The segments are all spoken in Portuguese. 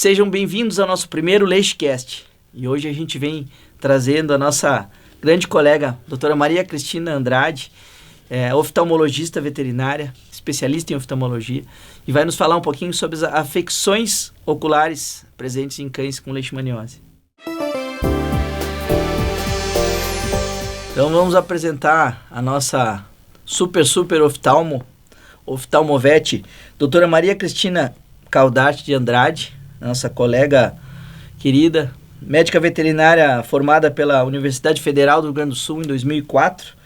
Sejam bem-vindos ao nosso primeiro LeixCast. E hoje a gente vem trazendo a nossa grande colega, doutora Maria Cristina Andrade, oftalmologista veterinária, especialista em oftalmologia, e vai nos falar um pouquinho sobre as afecções oculares presentes em cães com leishmaniose. Então vamos apresentar a nossa super oftalmovete, doutora Maria Cristina Caldarte de Andrade, nossa colega querida, médica veterinária formada pela Universidade Federal do Rio Grande do Sul em 2004,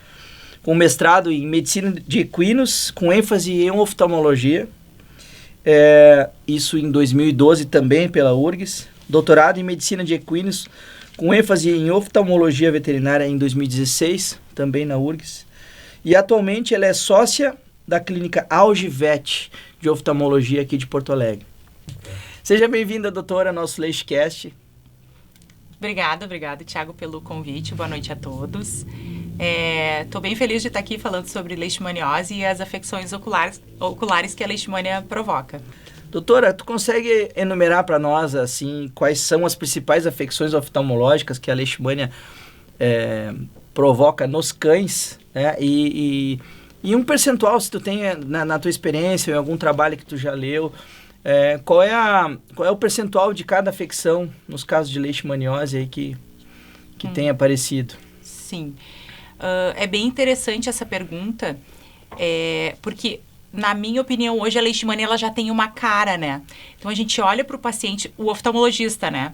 com mestrado em medicina de equinos, com ênfase em oftalmologia, isso em 2012 também pela URGS, doutorado em medicina de equinos, com ênfase em oftalmologia veterinária em 2016, também na URGS. E atualmente ela é sócia da clínica Algivet de oftalmologia aqui de Porto Alegre. Seja bem-vinda, doutora, ao nosso LeixCast. Obrigada, Thiago, pelo convite. Boa noite a todos. Estou bem feliz de estar aqui falando sobre leishmaniose e as afecções oculares que a leishmania provoca. Doutora, tu consegue enumerar para nós, assim, quais são as principais afecções oftalmológicas que a leishmania provoca nos cães, né? E um percentual, se tu tem na tua experiência, em algum trabalho que tu já leu, qual é o percentual de cada afecção nos casos de leishmaniose aí que tem aparecido? Sim, é bem interessante essa pergunta, porque, na minha opinião, hoje a leishmania ela já tem uma cara, né? Então a gente olha para o paciente, o oftalmologista, né?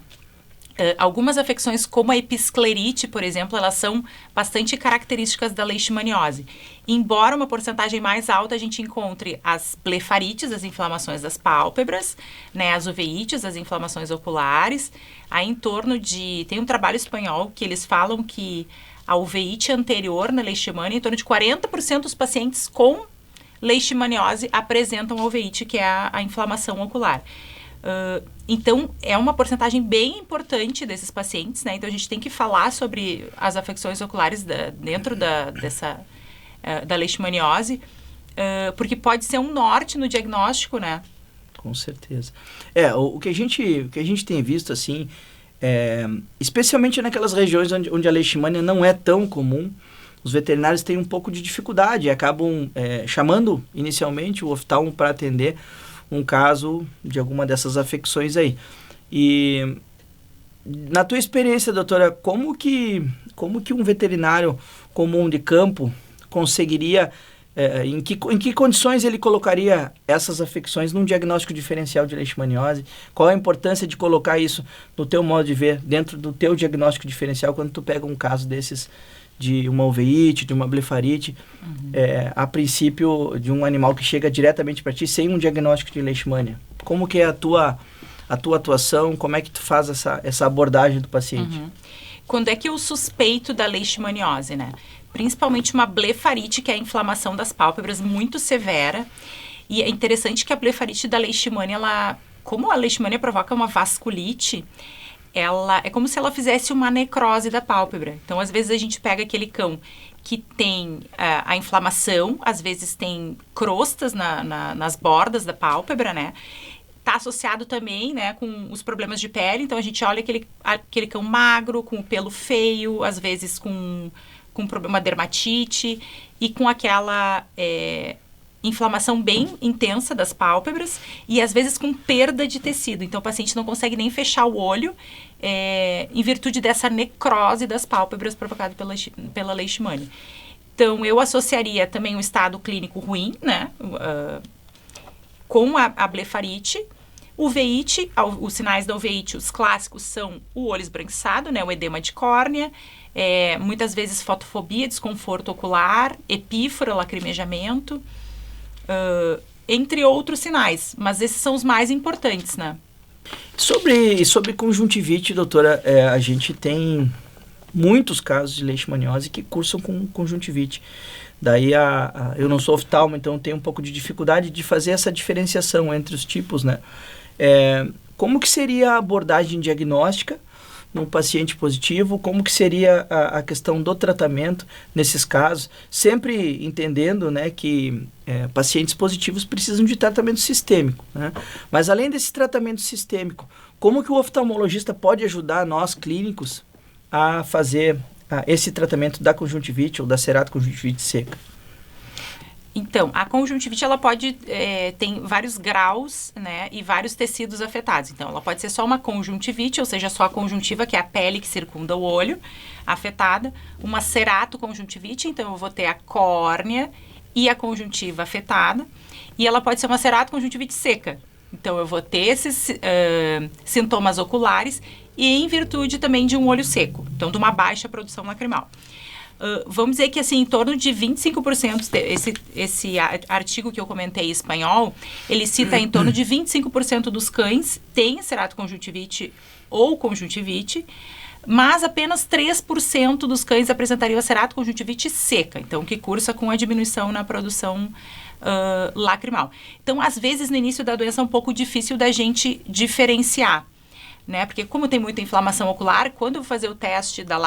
Algumas afecções, como a episclerite, por exemplo, elas são bastante características da leishmaniose. Embora uma porcentagem mais alta, a gente encontre as blefarites, as inflamações das pálpebras, né, as uveites, as inflamações oculares. Aí em torno de... Tem um trabalho espanhol que eles falam que a uveite anterior na leishmania, em torno de 40% dos pacientes com leishmaniose apresentam a uveite, que é a inflamação ocular. Então, é uma porcentagem bem importante desses pacientes, né? Então, a gente tem que falar sobre as afecções oculares dentro da leishmaniose, porque pode ser um norte no diagnóstico, né? Com certeza. O que a gente tem visto, assim, especialmente naquelas regiões onde a leishmania não é tão comum, os veterinários têm um pouco de dificuldade e acabam chamando inicialmente o oftalmo para atender um caso de alguma dessas afecções aí. E na tua experiência, doutora, como que um veterinário comum de campo conseguiria, em que condições ele colocaria essas afecções num diagnóstico diferencial de leishmaniose? Qual a importância de colocar isso no teu modo de ver, dentro do teu diagnóstico diferencial, quando tu pega um caso desses de uma uveite, de uma blefarite, a princípio de um animal que chega diretamente para ti sem um diagnóstico de leishmania? Como que é a tua atuação? Como é que tu faz essa abordagem do paciente? Quando é que eu suspeito da leishmaniose, né? Principalmente uma blefarite, que é a inflamação das pálpebras muito severa. E é interessante que a blefarite da leishmania, como a leishmania provoca uma vasculite, ela é como se ela fizesse uma necrose da pálpebra. Então, às vezes, a gente pega aquele cão que tem a inflamação, às vezes tem crostas nas bordas da pálpebra, né? Está associado também, né, com os problemas de pele. Então, a gente olha aquele cão magro, com o pelo feio, às vezes com problema dermatite e com aquela inflamação bem intensa das pálpebras e às vezes com perda de tecido. Então o paciente não consegue nem fechar o olho em virtude dessa necrose das pálpebras provocada pela leishmania. Então eu associaria também um estado clínico ruim, né, com a blefarite. Uveite, os sinais da uveite, os clássicos são o olho esbranquiçado, né, o edema de córnea, muitas vezes fotofobia, desconforto ocular, epífora, lacrimejamento, entre outros sinais, mas esses são os mais importantes, né? Sobre conjuntivite, doutora, a gente tem muitos casos de leishmaniose que cursam com conjuntivite. Daí eu não sou oftalmo, então tenho um pouco de dificuldade de fazer essa diferenciação entre os tipos, né? Como que seria a abordagem diagnóstica num paciente positivo, como que seria a questão do tratamento nesses casos, sempre entendendo, né, que pacientes positivos precisam de tratamento sistêmico, né? Mas além desse tratamento sistêmico, como que o oftalmologista pode ajudar nós clínicos a fazer esse tratamento da conjuntivite ou da ceratoconjuntivite seca? Então, a conjuntivite, ela pode, tem vários graus, né, e vários tecidos afetados. Então, ela pode ser só uma conjuntivite, ou seja, só a conjuntiva, que é a pele que circunda o olho, afetada. Uma ceratoconjuntivite, então eu vou ter a córnea e a conjuntiva afetada. E ela pode ser uma ceratoconjuntivite seca. Então, eu vou ter esses sintomas oculares e em virtude também de um olho seco. Então, de uma baixa produção lacrimal. Vamos dizer que, assim, em torno de 25%, esse artigo que eu comentei em espanhol, ele cita em torno de 25% dos cães têm ceratoconjuntivite ou conjuntivite, mas apenas 3% dos cães apresentariam a ceratoconjuntivite seca, então, que cursa com a diminuição na produção lacrimal. Então, às vezes, no início da doença é um pouco difícil da gente diferenciar, né? Porque como tem muita inflamação ocular, quando eu vou fazer o teste da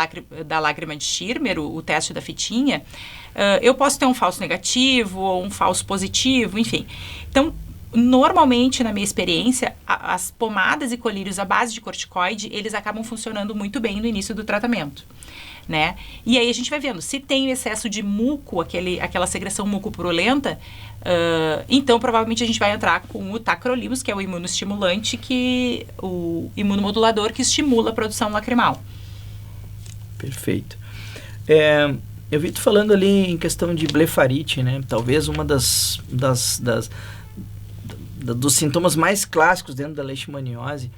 lágrima de Schirmer, o teste da fitinha, eu posso ter um falso negativo ou um falso positivo, enfim. Então, normalmente, na minha experiência, as pomadas e colírios à base de corticoide, eles acabam funcionando muito bem no início do tratamento, né? E aí a gente vai vendo, se tem excesso de muco, aquela secreção mucopurulenta, então provavelmente a gente vai entrar com o tacrolimus, que é o imunoestimulante, o imunomodulador que estimula a produção lacrimal. Perfeito. Eu vi tu falando ali em questão de blefarite, né? Talvez uma dos sintomas mais clássicos dentro da leishmaniose.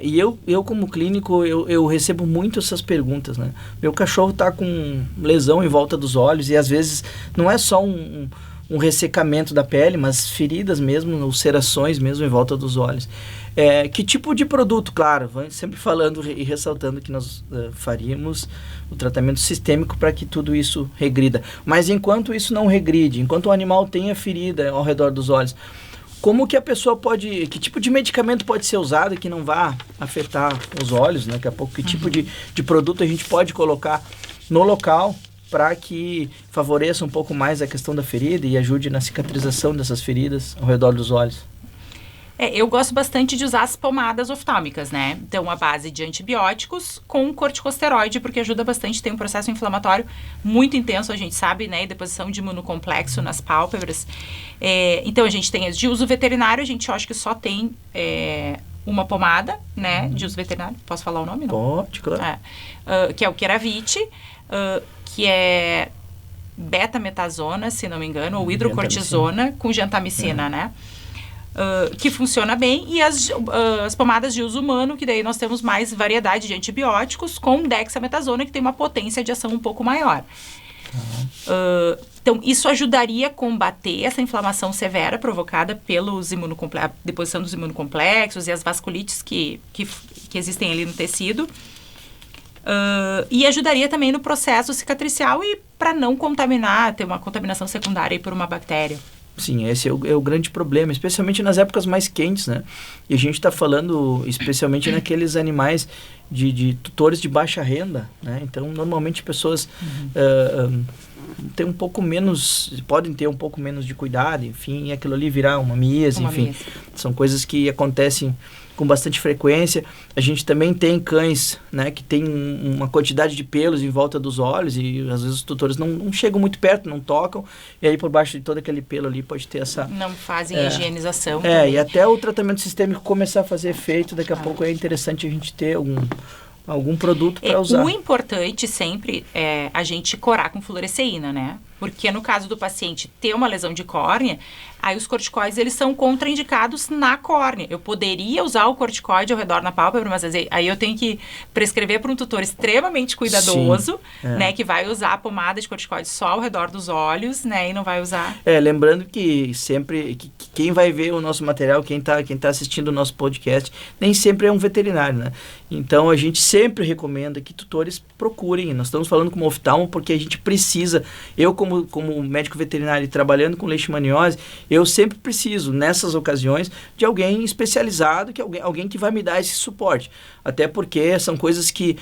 E eu como clínico, eu recebo muito essas perguntas, né? Meu cachorro tá com lesão em volta dos olhos e às vezes não é só um ressecamento da pele, mas feridas mesmo, ulcerações mesmo em volta dos olhos. Que tipo de produto? Claro, sempre falando e ressaltando que nós faríamos o tratamento sistêmico para que tudo isso regrida. Mas enquanto isso não regride, enquanto o animal tenha ferida ao redor dos olhos, como que a pessoa que tipo de medicamento pode ser usado que não vá afetar os olhos, né? Daqui a pouco, que tipo de produto a gente pode colocar no local para que favoreça um pouco mais a questão da ferida e ajude na cicatrização dessas feridas ao redor dos olhos? Eu gosto bastante de usar as pomadas oftálmicas, né? Então, a base de antibióticos com corticosteroide, porque ajuda bastante, tem um processo inflamatório muito intenso, a gente sabe, né? E deposição de imunocomplexo nas pálpebras. Então, a gente tem as de uso veterinário, a gente acha que só tem uma pomada, né? De uso veterinário. Posso falar o nome? Não? Pode, claro. Que é o Keravite, que é betametasona, se não me engano, ou hidrocortisona com gentamicina, né? Que funciona bem, e as pomadas de uso humano, que daí nós temos mais variedade de antibióticos, com dexametasona, que tem uma potência de ação um pouco maior. Então, isso ajudaria a combater essa inflamação severa provocada pelos deposição dos imunocomplexos e as vasculites que existem ali no tecido. E ajudaria também no processo cicatricial e para não contaminar, ter uma contaminação secundária por uma bactéria. Sim, esse é o grande problema, especialmente nas épocas mais quentes, né? E a gente está falando especialmente naqueles animais de tutores de baixa renda, né? Então, normalmente pessoas têm um pouco menos, podem ter um pouco menos de cuidado, enfim, e aquilo ali virar uma miase, enfim. São coisas que acontecem com bastante frequência. A gente também tem cães, né, que tem uma quantidade de pelos em volta dos olhos e às vezes os tutores não chegam muito perto, não tocam, e aí por baixo de todo aquele pelo ali pode ter essa... Não fazem higienização. E até o tratamento sistêmico começar a fazer efeito, daqui a pouco é interessante a gente ter algum produto para usar. O importante sempre é a gente corar com fluoresceína, né? Porque no caso do paciente ter uma lesão de córnea, aí os corticoides, eles são contraindicados na córnea. Eu poderia usar o corticoide ao redor na pálpebra, mas aí eu tenho que prescrever para um tutor extremamente cuidadoso, né? Que vai usar a pomada de corticoide só ao redor dos olhos, né? E não vai usar... Lembrando que sempre... Que quem vai ver o nosso material, quem tá assistindo o nosso podcast, nem sempre é um veterinário, né? Então, a gente sempre recomenda que tutores procurem. Nós estamos falando como oftalmo porque a gente precisa... Eu, como como médico veterinário trabalhando com leishmaniose, eu sempre preciso, nessas ocasiões, de alguém especializado, alguém que vai me dar esse suporte. Até porque são coisas que,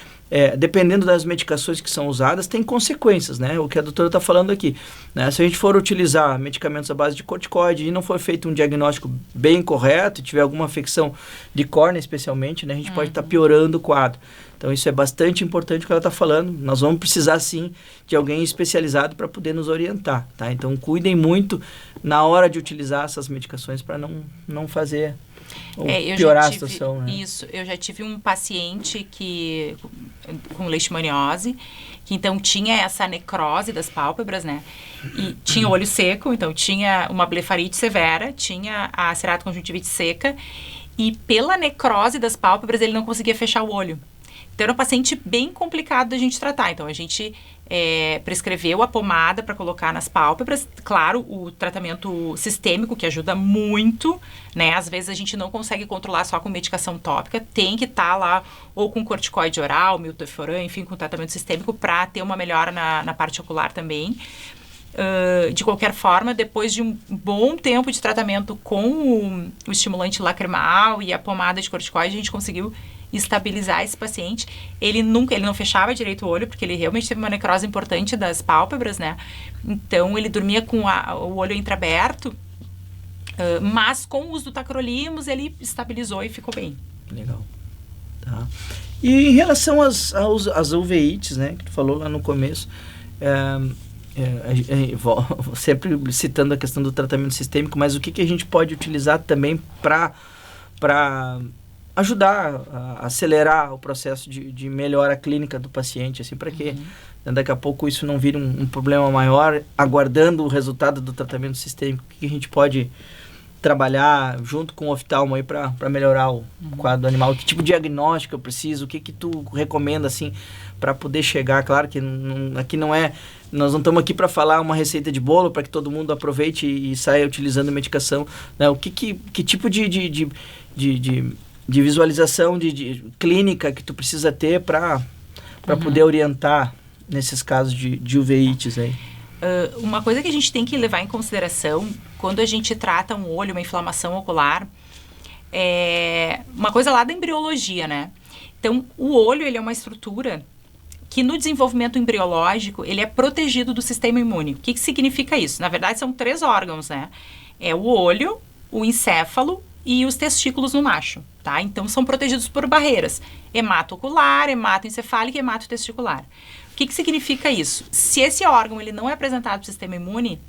dependendo das medicações que são usadas, tem consequências, né? O que a doutora está falando aqui, né? Se a gente for utilizar medicamentos à base de corticoide e não for feito um diagnóstico bem correto, e tiver alguma afecção de córnea especialmente, né? A gente pode estar piorando o quadro. Então, isso é bastante importante o que ela está falando. Nós vamos precisar, sim, de alguém especializado para poder nos orientar, tá? Então, cuidem muito na hora de utilizar essas medicações para não fazer ou piorar a situação, né? Isso. Eu já tive um paciente com leishmaniose, que então tinha essa necrose das pálpebras, né? E tinha o olho seco, então tinha uma blefarite severa, tinha a ceratoconjuntivite seca, e pela necrose das pálpebras ele não conseguia fechar o olho. Então, era um paciente bem complicado da gente tratar. Então, a gente prescreveu a pomada para colocar nas pálpebras. Claro, o tratamento sistêmico, que ajuda muito, né? Às vezes, a gente não consegue controlar só com medicação tópica. Tem que estar lá ou com corticoide oral, milteforam, enfim, com tratamento sistêmico para ter uma melhora na parte ocular também. De qualquer forma, depois de um bom tempo de tratamento com o estimulante lacrimal e a pomada de corticoide, a gente conseguiu estabilizar esse paciente. Ele não fechava direito o olho, porque ele realmente teve uma necrose importante das pálpebras, né? Então, ele dormia com o olho entreaberto, mas com o uso do tacrolimus, ele estabilizou e ficou bem. Legal. Tá. E em relação às uveites, né, que tu falou lá no começo, sempre citando a questão do tratamento sistêmico, mas o que a gente pode utilizar também para ajudar a acelerar o processo de melhora clínica do paciente, assim, para que daqui a pouco isso não vire um problema maior, aguardando o resultado do tratamento sistêmico, que a gente pode trabalhar junto com o oftalmo aí para melhorar o quadro do animal. Que tipo de diagnóstico eu preciso? O que tu recomenda, assim, para poder chegar? Claro que aqui não é... Nós não estamos aqui para falar uma receita de bolo para que todo mundo aproveite e saia utilizando medicação, né? Que tipo de visualização de clínica que tu precisa ter para poder orientar nesses casos de uveites aí? Uma coisa que a gente tem que levar em consideração quando a gente trata um olho, uma inflamação ocular, é uma coisa lá da embriologia, né? Então, o olho, ele é uma estrutura que no desenvolvimento embriológico, ele é protegido do sistema imune. O que significa isso? Na verdade, são 3 órgãos, né? É o olho, o encéfalo e os testículos no macho, tá? Então, são protegidos por barreiras. Hematocular, hematoencefálica e hematotesticular. O que significa isso? Se esse órgão ele não é apresentado para o sistema imune,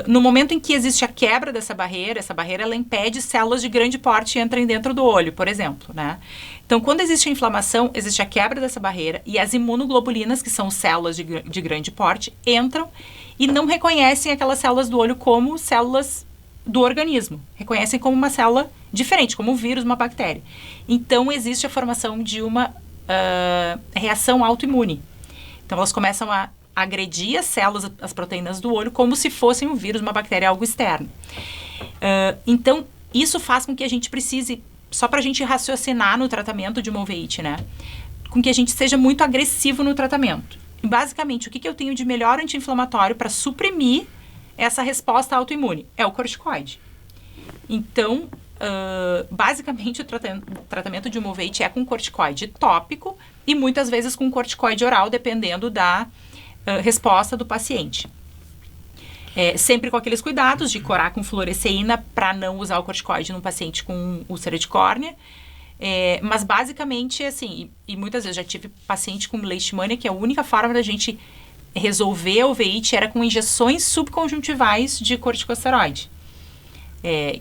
no momento em que existe a quebra dessa barreira, essa barreira ela impede células de grande porte entrarem dentro do olho, por exemplo, né? Então, quando existe a inflamação, existe a quebra dessa barreira e as imunoglobulinas, que são células de grande porte, entram e não reconhecem aquelas células do olho como células do organismo. Reconhecem como uma célula diferente, como um vírus, uma bactéria. Então, existe a formação de uma reação autoimune. Então, elas começam a agredir as células, as proteínas do olho, como se fossem um vírus, uma bactéria, algo externo. Então, isso faz com que a gente precise, só para a gente raciocinar no tratamento de uma uveíte, né? Com que a gente seja muito agressivo no tratamento. E, basicamente, o que eu tenho de melhor anti-inflamatório para suprimir essa resposta autoimune? É o corticoide. Então, basicamente, o tratamento de uma uveíte é com corticoide tópico e muitas vezes com corticoide oral, dependendo da resposta do paciente. Sempre com aqueles cuidados de corar com fluoresceína para não usar o corticoide num paciente com úlcera de córnea. Mas basicamente, assim, e muitas vezes já tive paciente com leishmania que a única forma da gente resolver a uveíte era com injeções subconjuntivais de corticosteroide.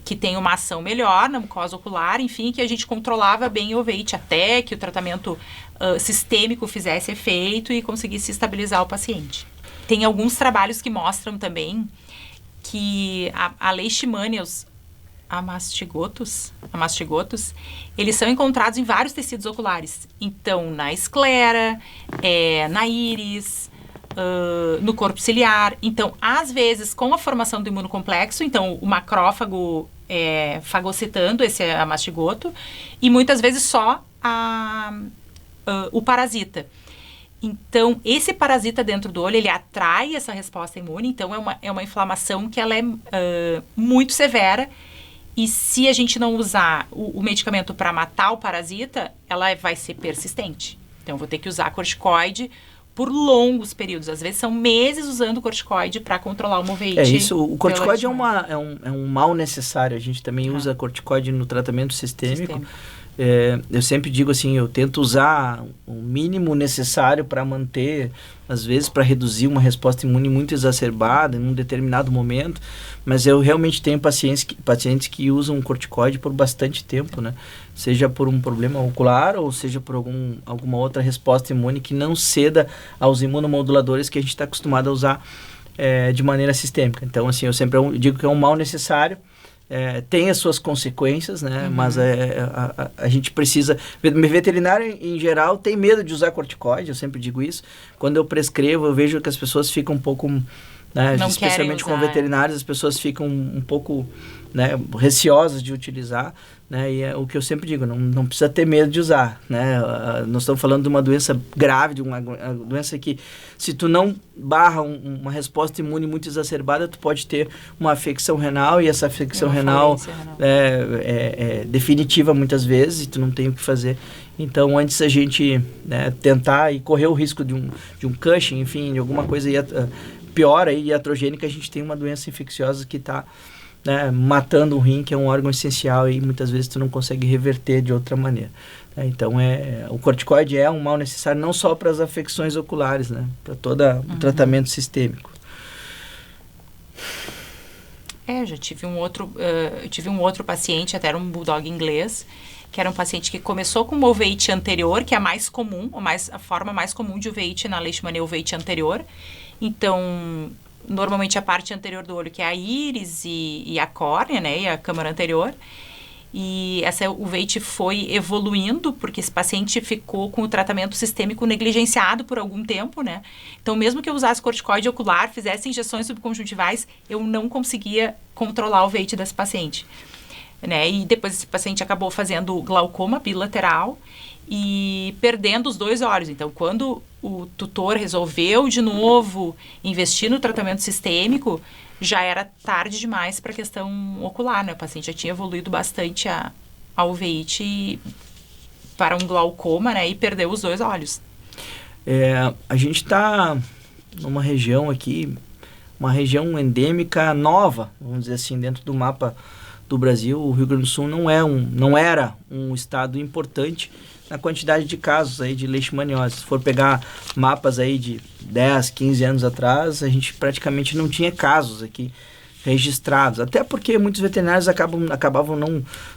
Que tem uma ação melhor na mucosa ocular, enfim, que a gente controlava bem a uveíte até que o tratamento sistêmico fizesse efeito e conseguisse estabilizar o paciente. Tem alguns trabalhos que mostram também que a leishmania, a mastigotos, eles são encontrados em vários tecidos oculares. Então, na esclera, na íris, no corpo ciliar. Então, às vezes, com a formação do imunocomplexo, então o macrófago fagocitando esse mastigoto, e muitas vezes só o parasita. Então, esse parasita dentro do olho, ele atrai essa resposta imune. Então, é uma inflamação que ela é muito severa. E se a gente não usar o medicamento para matar o parasita, ela vai ser persistente. Então, eu vou ter que usar corticoide por longos períodos. Às vezes, são meses usando corticoide para controlar uma uveíte. Isso. O corticoide é um mal necessário. A gente também usa corticoide no tratamento sistêmico. Eu sempre digo assim, eu tento usar o mínimo necessário para manter, às vezes para reduzir uma resposta imune muito exacerbada em um determinado momento, mas eu realmente tenho pacientes que usam corticoide por bastante tempo, né? Seja por um problema ocular ou seja por alguma outra resposta imune que não ceda aos imunomoduladores que a gente está acostumado a usar de maneira sistêmica. Então, assim, eu sempre digo que é um mal necessário. Tem as suas consequências, né? Mas a gente precisa... Veterinário, em geral, tem medo de usar corticoide, eu sempre digo isso. Quando eu prescrevo, eu vejo que as pessoas ficam um pouco... Né, especialmente com veterinários, as pessoas ficam um pouco, né, receosas de utilizar, né, e é o que eu sempre digo, não precisa ter medo de usar, né, nós estamos falando de uma doença grave, de uma doença que, se tu não barra uma resposta imune muito exacerbada, tu pode ter uma afecção renal, e essa afecção renal é definitiva muitas vezes, e tu não tem o que fazer. Então, antes a gente, né, tentar e correr o risco de um Cushing, enfim, de alguma coisa pior aí, iatrogênica, a gente tem uma doença infecciosa que está, né, matando o rim, que é um órgão essencial, e muitas vezes tu não consegue reverter de outra maneira. Então, o corticoide é um mal necessário não só para as afecções oculares, né, para todo o tratamento sistêmico. Eu já tive um outro paciente, até era um bulldog inglês, que era um paciente que começou com uma uveíte anterior, que é a mais comum, a forma mais comum de uveíte na leishmania é a uveíte anterior. Então, normalmente a parte anterior do olho, que é a íris e a córnea, né, e a câmara anterior. E essa uveíte foi evoluindo, porque esse paciente ficou com o tratamento sistêmico negligenciado por algum tempo, né. Então, mesmo que eu usasse corticoide ocular, fizesse injeções subconjuntivais, eu não conseguia controlar a uveíte desse paciente, né. E depois esse paciente acabou fazendo glaucoma bilateral e perdendo os 2 olhos. Então, quando o tutor resolveu de novo investir no tratamento sistêmico, já era tarde demais para a questão ocular, né? O paciente já tinha evoluído bastante a uveíte para um glaucoma, né? E perdeu os 2 olhos. A gente está numa região aqui, uma região endêmica nova, vamos dizer assim, dentro do mapa do Brasil. O Rio Grande do Sul não era um estado importante na quantidade de casos aí de leishmaniose. Se for pegar mapas aí de 10, 15 anos atrás, a gente praticamente não tinha casos aqui registrados, até porque muitos veterinários acabavam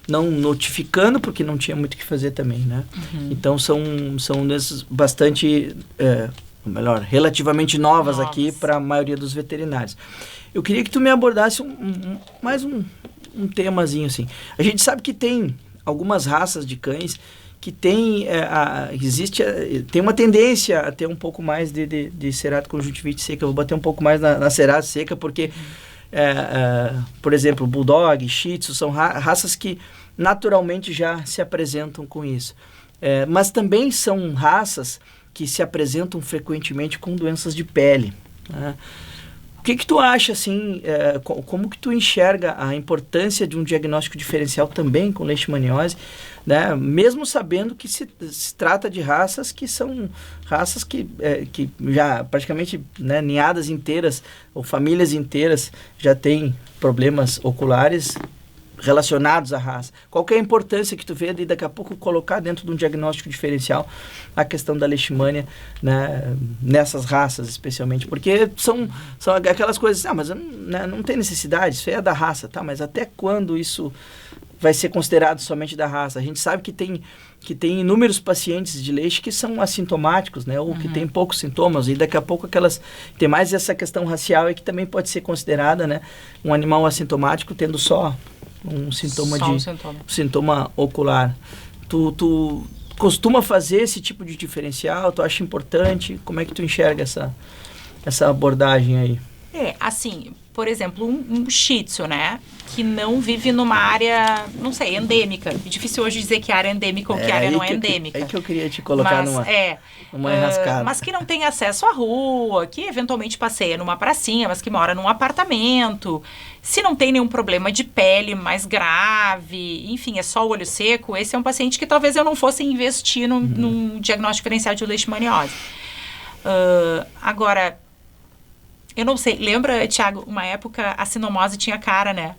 não notificando, porque não tinha muito o que fazer também, né? Então são desses bastante, relativamente novas aqui para a maioria dos veterinários. Eu queria que tu me abordasse mais um temazinho assim. A gente sabe que tem algumas raças de cães que tem uma tendência a ter um pouco mais de ceratoconsjuntivite seca. Eu vou bater um pouco mais na cerata seca, porque, por exemplo, Bulldog, Shih Tzu, são raças que naturalmente já se apresentam com isso. Mas também são raças que se apresentam frequentemente com doenças de pele, né? O que tu acha, assim, como que tu enxerga a importância de um diagnóstico diferencial também com leishmaniose, né? Mesmo sabendo que se trata de raças que são raças que já praticamente, né, ninhadas inteiras ou famílias inteiras já têm problemas oculares relacionados à raça. Qual que é a importância que tu vê de daqui a pouco colocar dentro de um diagnóstico diferencial a questão da leishmania, né, nessas raças especialmente? Porque são aquelas coisas, mas não tem necessidade, isso é da raça, tá? Mas até quando isso vai ser considerado somente da raça? A gente sabe que tem inúmeros pacientes de leixe que são assintomáticos, né, ou que têm poucos sintomas, e daqui a pouco tem mais essa questão racial aí que também pode ser considerada, né, um animal assintomático tendo só um sintoma ocular. Tu costuma fazer esse tipo de diferencial? Tu acha importante? Como é que tu enxerga essa abordagem aí? Assim, por exemplo, um shih tzu, né? Que não vive numa área, não sei, endêmica. É difícil hoje dizer que área é endêmica ou que área não é endêmica. É que eu queria te colocar numa enrascada. Mas que não tem acesso à rua, que eventualmente passeia numa pracinha, mas que mora num apartamento. Se não tem nenhum problema de pele mais grave, enfim, é só o olho seco, esse é um paciente que talvez eu não fosse investir num diagnóstico diferencial de leishmaniose. Agora, eu não sei, lembra, Thiago, uma época a sinomose tinha cara, né?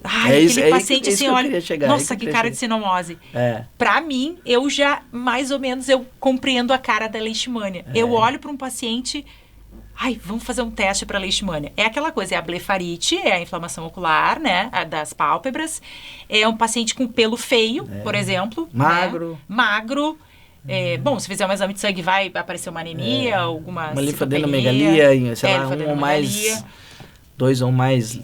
Ai, aquele paciente assim, olha, nossa, que cara de sinomose. Pra mim, mais ou menos, eu compreendo a cara da leishmania. Eu olho para um paciente, vamos fazer um teste para leishmania. É aquela coisa, é a blefarite, é a inflamação ocular, né, das pálpebras. É um paciente com pelo feio, por exemplo. Magro. Né? Magro. Bom, se fizer um exame de sangue, vai aparecer uma anemia, uma linfadenomegalia, sei lá, um ou mais... 2 ou mais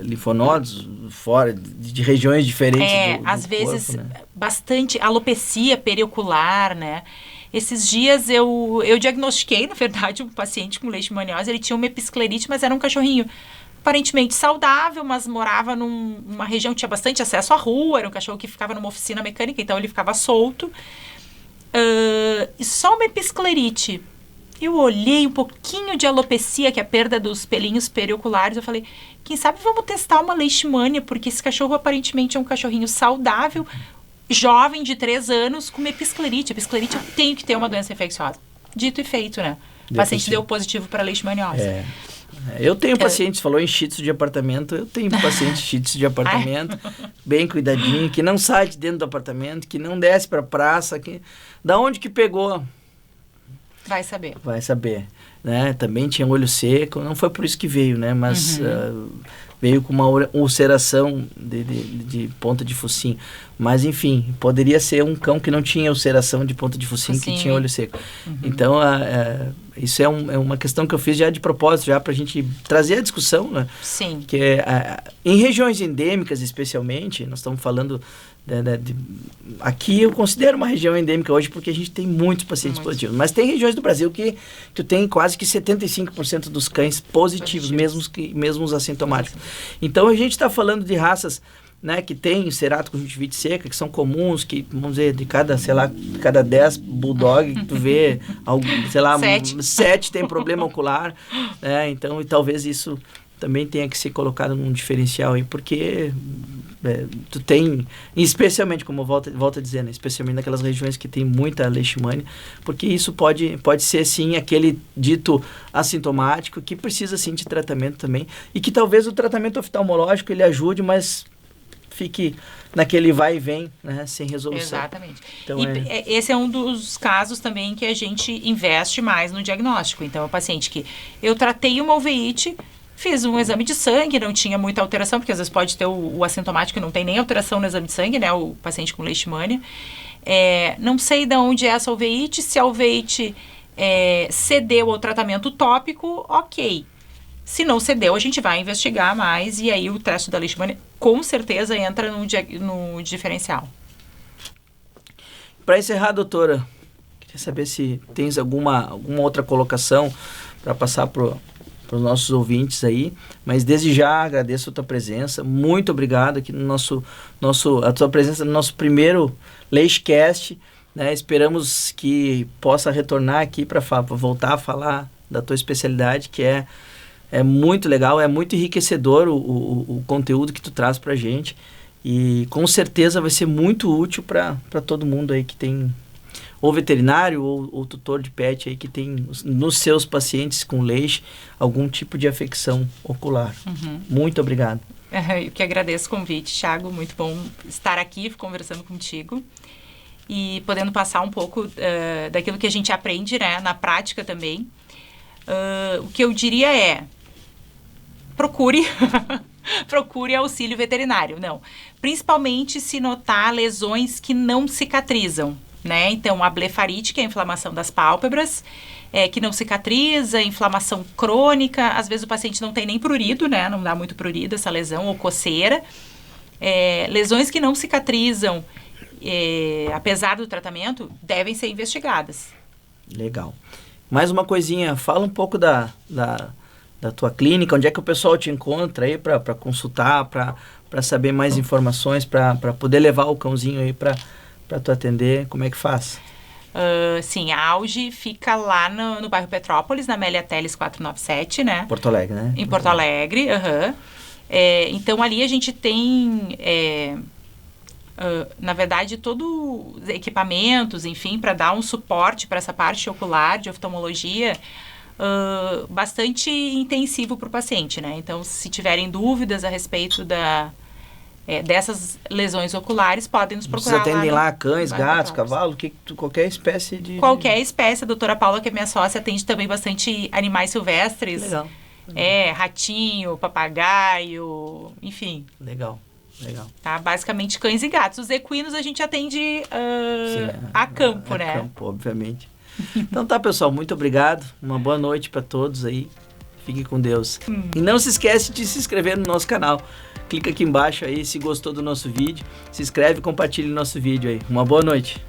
linfonodos fora de regiões diferentes do às vezes corpo, né? Bastante alopecia periocular, né? Esses dias eu diagnostiquei, na verdade, um paciente com leishmaniose. Ele tinha uma episclerite, mas era um cachorrinho aparentemente saudável, mas morava numa região que tinha bastante acesso à rua. Era um cachorro que ficava numa oficina mecânica, então ele ficava solto. E só uma episclerite. Eu olhei um pouquinho de alopecia, que é a perda dos pelinhos perioculares. Eu falei, quem sabe vamos testar uma leishmania, porque esse cachorro aparentemente é um cachorrinho saudável, jovem, de 3 anos, com uma episclerite. Episclerite, eu tenho que ter uma doença infecciosa. Dito e feito, né? O paciente deu positivo para leishmaniose. Eu tenho pacientes, falou em shih tzu de apartamento, eu tenho pacientes shih tzu de apartamento, bem cuidadinho, que não sai de dentro do apartamento, que não desce para praça, da onde que pegou? Vai saber. Né? Também tinha olho seco, não foi por isso que veio, né? Mas veio com uma ulceração de ponta de focinho. Mas, enfim, poderia ser um cão que não tinha ulceração de ponta de focinho, que tinha olho seco. Então, isso é uma questão que eu fiz já de propósito, já para a gente trazer a discussão, né? Sim. Que em regiões endêmicas, especialmente, nós estamos falando... Aqui eu considero uma região endêmica hoje porque a gente tem muitos pacientes positivos. Mas tem regiões do Brasil que tu tem quase que 75% dos cães positivos. Mesmo os assintomáticos. Então a gente está falando de raças, né, que tem ceratoconjuntivite seca, que são comuns, que, vamos dizer, de cada 10 bulldog que tu vê, sei lá, 7 tem problema ocular. Né? Então, e talvez isso também tenha que ser colocado num diferencial aí, porque tu tem, especialmente, como eu volto a dizer, né, especialmente naquelas regiões que tem muita leishmania, porque isso pode ser, sim, aquele dito assintomático que precisa, sim, de tratamento também, e que talvez o tratamento oftalmológico ele ajude, mas fique naquele vai e vem, né, sem resolução. Exatamente. Então, esse é um dos casos também que a gente investe mais no diagnóstico. Então, é um paciente que eu tratei uma uveíte, fiz um exame de sangue, não tinha muita alteração, porque às vezes pode ter o assintomático que não tem nem alteração no exame de sangue, né? O paciente com leishmania. Não sei de onde é essa uveíte, se a uveíte cedeu ao tratamento tópico, ok. Se não cedeu, a gente vai investigar mais e aí o teste da leishmania com certeza entra no diferencial. Para encerrar, doutora, queria saber se tens alguma outra colocação para passar para os nossos ouvintes aí, mas desde já agradeço a tua presença, muito obrigado aqui no a tua presença no nosso primeiro Leishcast, né? Esperamos que possa retornar aqui para voltar a falar da tua especialidade, que é muito legal, é muito enriquecedor o conteúdo que tu traz pra gente, e com certeza vai ser muito útil para todo mundo aí que tem ou veterinário ou tutor de pet aí que tem nos seus pacientes com leish algum tipo de afecção ocular. Muito obrigado. Eu que agradeço o convite, Thiago, muito bom estar aqui conversando contigo e podendo passar um pouco daquilo que a gente aprende, né, na prática também. O que eu diria é, procure auxílio veterinário, principalmente se notar lesões que não cicatrizam. Né? Então, a blefarite, que é a inflamação das pálpebras, que não cicatriza, inflamação crônica, às vezes o paciente não tem nem prurido, né? Não dá muito prurido essa lesão, ou coceira. Lesões que não cicatrizam, apesar do tratamento, devem ser investigadas. Legal. Mais uma coisinha, fala um pouco da tua clínica, onde é que o pessoal te encontra aí para consultar, para saber mais informações, para poder levar o cãozinho aí para tu atender, como é que faz? Sim, a Auge fica lá no bairro Petrópolis, na Amélia Teles 497, né? Porto Alegre, né? Em Porto Alegre, então ali a gente tem, na verdade, todos os equipamentos, enfim, para dar um suporte para essa parte ocular de oftalmologia, bastante intensivo para o paciente, né? Então, se tiverem dúvidas a respeito dessas lesões oculares, podem nos procurar. Vocês atendem lá cães, bairro gatos, Petrópolis. cavalo, qualquer espécie de... Qualquer espécie. A doutora Paula, que é minha sócia, atende também bastante animais silvestres. Legal. Ratinho, papagaio, enfim. Legal. Tá? Basicamente cães e gatos. Os equinos a gente atende a campo, né? A campo, obviamente. Então tá, pessoal, muito obrigado. Uma boa noite para todos aí. Fique com Deus. E não se esquece de se inscrever no nosso canal. Clica aqui embaixo aí se gostou do nosso vídeo. Se inscreve e compartilhe nosso vídeo aí. Uma boa noite.